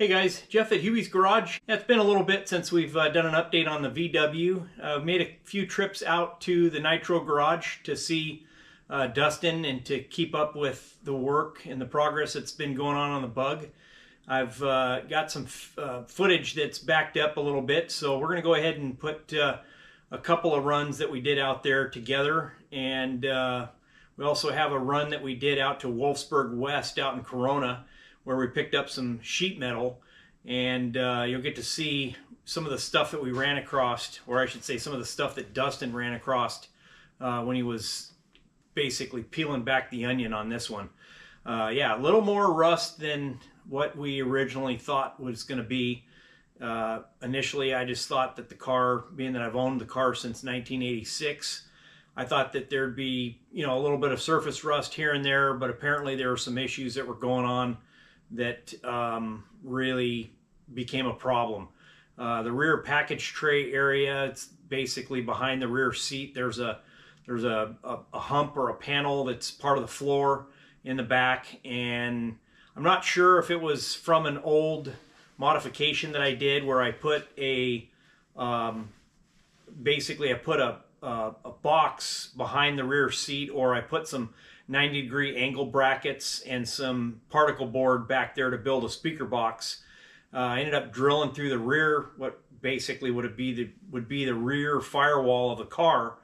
Hey guys, Jeff at Huey's Garage. It's been a little bit since we've done an update on the VW. I've made a few trips out to the Nitro Garage to see Dustin and to keep up with the work and the progress that's been going on the bug. I've got some footage that's backed up a little bit, so we're going to go ahead and put a couple of runs that we did out there together. And we also have a run that we did out to Wolfsburg West out in Corona, where we picked up some sheet metal, and you'll get to see some of the stuff that we ran across, or I should say some of the stuff that Dustin ran across when he was basically peeling back the onion on this one. Yeah, a little more rust than what we originally thought was going to be. Initially, I just thought that the car, being that I've owned the car since 1986, I thought that there'd be, a little bit of surface rust here and there, but apparently there were some issues that were going on that really became a problem. The rear package tray area, it's basically behind the rear seat. There's a hump or a panel that's part of the floor in the back, and I'm not sure if it was from an old modification that I did where I put basically I put a box behind the rear seat, or I put some 90-degree angle brackets and some particle board back there to build a speaker box. I ended up drilling through the rear, what basically would be the rear firewall of the car,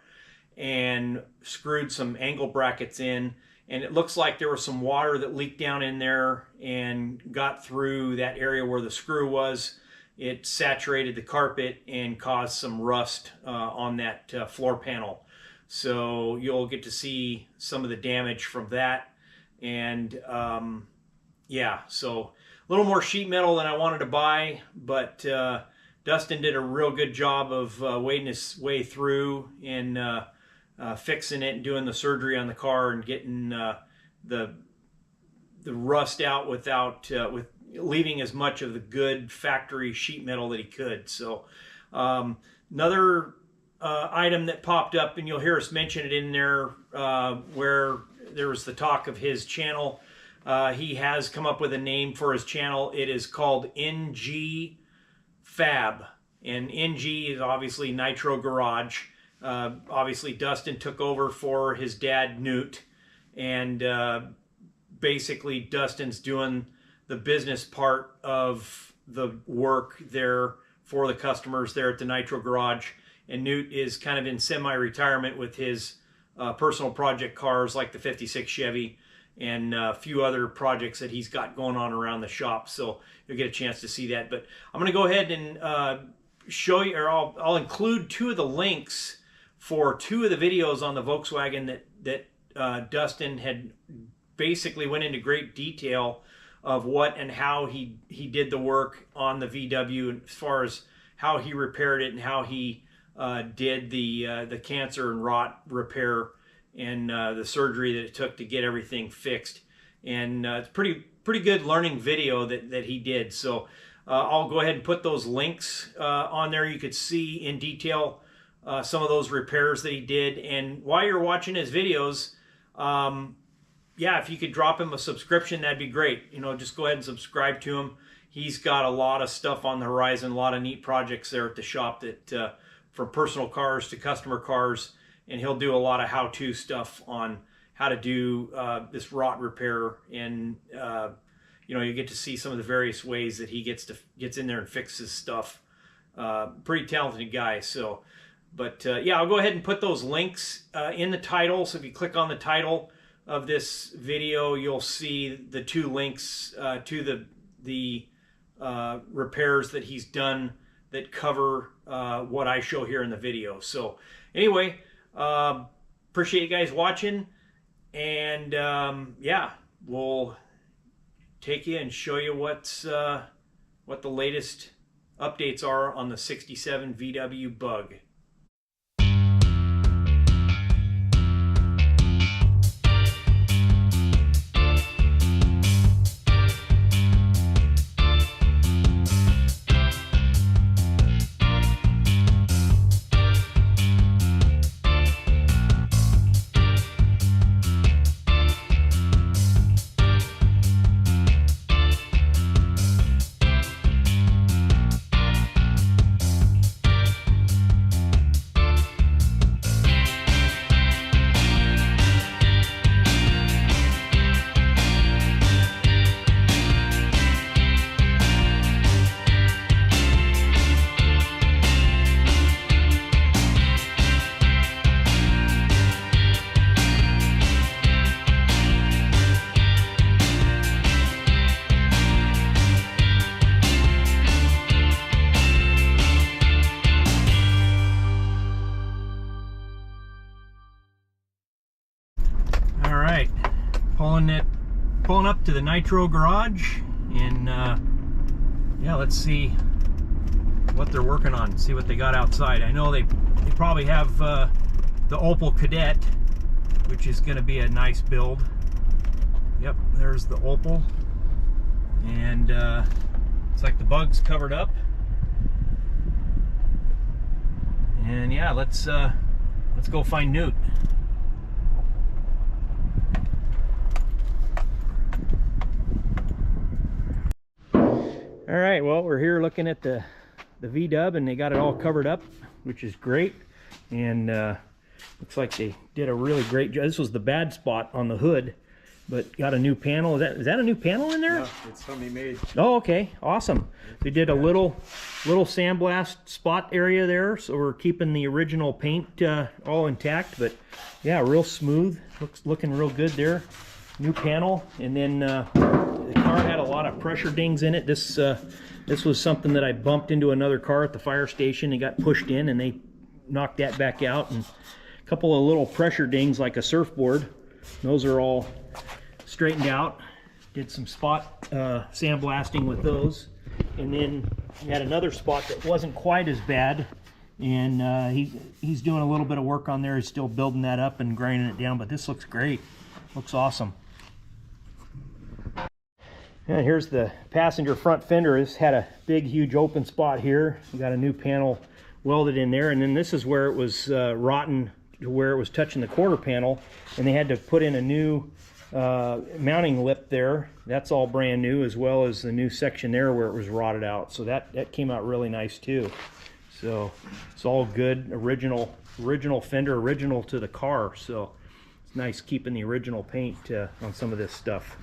and screwed some angle brackets in. And it looks like there was some water that leaked down in there and got through that area where the screw was. It saturated the carpet and caused some rust on that floor panel. So you'll get to see some of the damage from that. And yeah, so a little more sheet metal than I wanted to buy, but Dustin did a real good job of wading his way through and fixing it and doing the surgery on the car and getting the rust out with leaving as much of the good factory sheet metal that he could. So another item that popped up, and you'll hear us mention it in there, where there was the talk of his channel. He has come up with a name for his channel. It is called NG Fab, and NG is obviously Nitro Garage. Obviously Dustin took over for his dad Newt, and basically Dustin's doing the business part of the work there for the customers there at the Nitro Garage. And Newt is kind of in semi-retirement with his personal project cars like the 56 Chevy and a few other projects that he's got going on around the shop. So you'll get a chance to see that. But I'm going to go ahead and show you, or I'll include two of the links for two of the videos on the Volkswagen that Dustin had basically went into great detail of what and how he did the work on the VW, as far as how he repaired it and how he did the cancer and rot repair and the surgery that it took to get everything fixed. And it's pretty good learning video that he did. So I'll go ahead and put those links on there. You could see in detail some of those repairs that he did. And while you're watching his videos, yeah, if you could drop him a subscription, that'd be great. Just go ahead and subscribe to him. He's got a lot of stuff on the horizon, a lot of neat projects there at the shop, that from personal cars to customer cars, and he'll do a lot of how-to stuff on how to do this rot repair. And you get to see some of the various ways that he gets in there and fixes stuff. Pretty talented guy. So, but yeah, I'll go ahead and put those links in the title. So if you click on the title of this video, you'll see the two links to the repairs that he's done that cover what I show here in the video. So anyway, appreciate you guys watching, and yeah, we'll take you and show you what the latest updates are on the 67 VW Bug. pulling up to the Nitro garage, and yeah, let's see what they're working on, see what they got outside. I know they probably have the Opel Kadett, which is going to be a nice build. Yep, there's the Opel, and it's like the bug's covered up. And yeah, let's go find Newt. All right, well, we're here looking at the V-dub, and they got it all covered up, which is great. And looks like they did a really great job. This was the bad spot on the hood, but got a new panel. Is that a new panel in there? No, it's something made. Oh, okay, awesome. They did a little sandblast spot area there, so we're keeping the original paint all intact. But yeah, real smooth. Looking real good there. New panel, and then the car had a lot of pressure dings in it. This was something that I bumped into another car at the fire station and got pushed in, and they knocked that back out. And a couple of little pressure dings like a surfboard. Those are all straightened out. Did some spot sandblasting with those, and then we had another spot that wasn't quite as bad, and he's doing a little bit of work on there. He's still building that up and grinding it down, but this looks great. Looks awesome. And here's the passenger front fender. This had a big, huge open spot here. We got a new panel welded in there, and then this is where it was rotten to where it was touching the quarter panel, and they had to put in a new mounting lip there. That's all brand new, as well as the new section there where it was rotted out. So that came out really nice too. So it's all good, original fender, original to the car. So it's nice keeping the original paint on some of this stuff.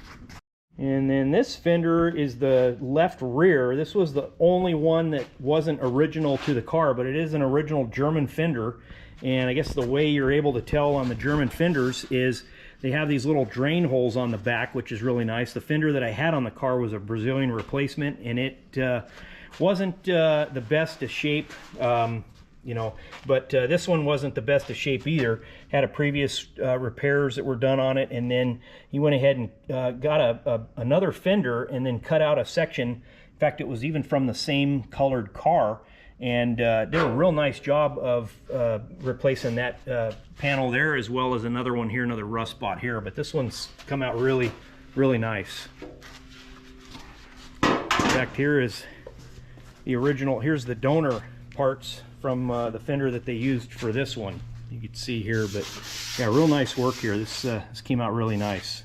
And then this fender is the left rear. This was the only one that wasn't original to the car, but it is an original German fender. And I guess the way you're able to tell on the German fenders is they have these little drain holes on the back, which is really nice. The fender that I had on the car was a Brazilian replacement, and it wasn't the best of shape, you know, but this one wasn't the best of shape either. Had a previous repairs that were done on it, and then he went ahead and got another fender and then cut out a section. In fact, it was even from the same colored car, and did a real nice job of replacing that panel there, as well as another one here, another rust spot here. But this one's come out really, really nice. In fact, here is the original. Here's the donor parts from the fender that they used for this one. You can see here, but yeah, real nice work here. This came out really nice.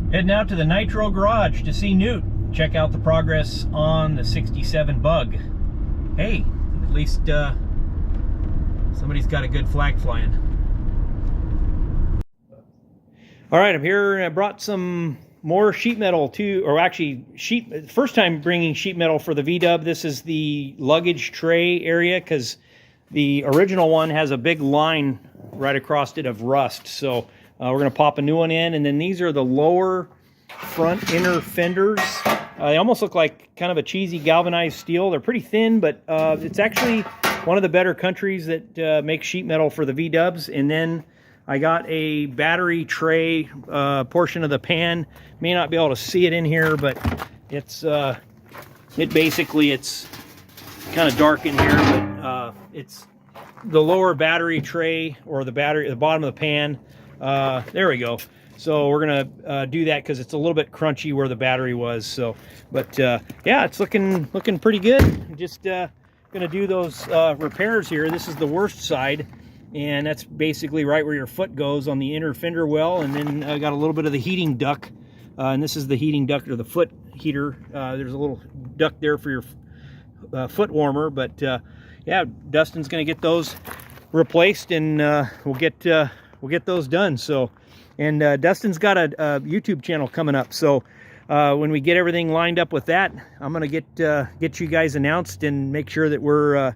Heading out to the Nitro Garage to see Newt. Check out the progress on the 67 Bug. Hey, at least somebody's got a good flag flying. All right, I'm here and I brought some more sheet metal too, or actually first time bringing sheet metal for the V-Dub. This is the luggage tray area because the original one has a big line right across it of rust. So we're going to pop a new one in, and then these are the lower front inner fenders. They almost look like kind of a cheesy galvanized steel. They're pretty thin, but it's actually one of the better countries that make sheet metal for the V-Dubs. And then I got a battery tray portion of the pan. May not be able to see it in here, but it's it's kind of dark in here, but it's the lower battery tray, or the bottom of the pan. There we go. So we're gonna do that because it's a little bit crunchy where the battery was. So, but yeah, it's looking pretty good. Just gonna do those repairs here. This is the worst side, and that's basically right where your foot goes on the inner fender well. And then I got a little bit of the heating duct, and this is the heating duct, or the foot heater. There's a little duct there for your foot warmer. But yeah, Dustin's gonna get those replaced, and we'll get those done. So, and Dustin's got a YouTube channel coming up. So when we get everything lined up with that, I'm gonna get you guys announced and make sure that we're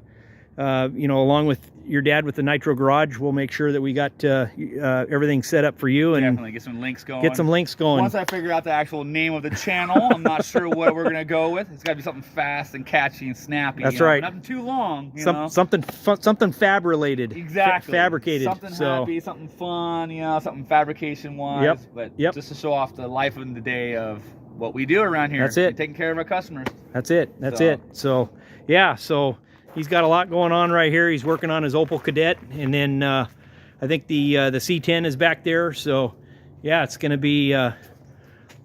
you know, along with your dad with the Nitro Garage, we'll make sure that we got everything set up for you, and definitely get some links going. Get some links going. Once I figure out the actual name of the channel, I'm not sure what we're gonna go with. It's got to be something fast and catchy and snappy. That's right. Nothing too long. Something fab related. Exactly. Fabricated. Something happy, something fun. You know, something fabrication wise. Yep. But yep. Just to show off the life of the day of what we do around here. That's it. Taking care of our customers. That's it. That's it. So yeah. So he's got a lot going on right here. He's working on his Opel Kadett, and then I think the C10 is back there. So yeah, it's going to be a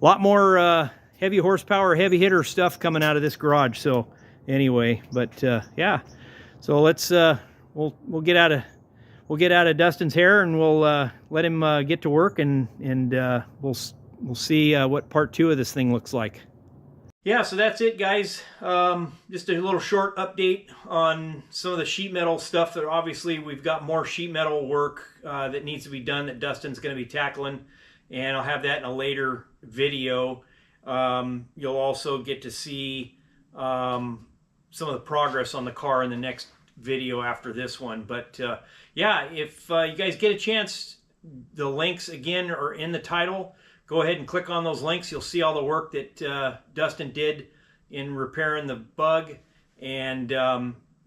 lot more heavy horsepower, heavy hitter stuff coming out of this garage. So anyway, but yeah, so let's we'll get out of Dustin's hair, and we'll let him get to work, and we'll see what part 2 of this thing looks like. Yeah, so that's it, guys. Just a little short update on some of the sheet metal stuff. That obviously we've got more sheet metal work that needs to be done that Dustin's going to be tackling, and I'll have that in a later video. You'll also get to see some of the progress on the car in the next video after this one. But yeah, if you guys get a chance, the links again are in the title. Go ahead and click on those links. You'll see all the work that Dustin did in repairing the Bug. And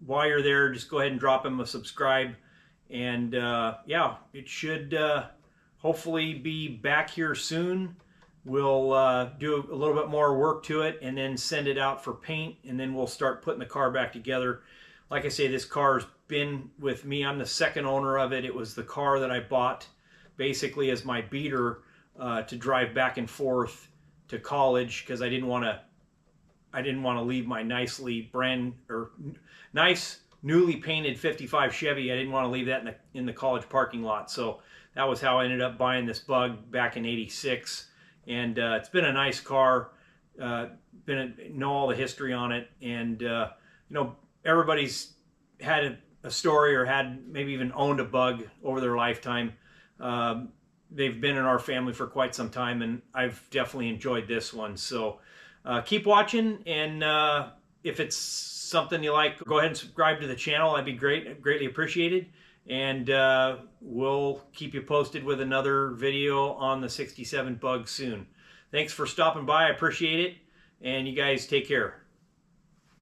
while you're there, just go ahead and drop him a subscribe. And yeah, it should hopefully be back here soon. We'll do a little bit more work to it and then send it out for paint. And then we'll start putting the car back together. Like I say, this car's been with me. I'm the second owner of it. It was the car that I bought basically as my beater to drive back and forth to college, because I didn't want to leave my nice newly painted 55 Chevy. I didn't want to leave that in the college parking lot. So that was how I ended up buying this Bug back in '86, and it's been a nice car. Know all the history on it, and you know, everybody's had a story, or had maybe even owned a Bug over their lifetime. They've been in our family for quite some time, and I've definitely enjoyed this one. So keep watching, and if it's something you like, go ahead and subscribe to the channel. That'd be greatly appreciated. And we'll keep you posted with another video on the 67 Bug soon. Thanks for stopping by. I appreciate it, and you guys take care.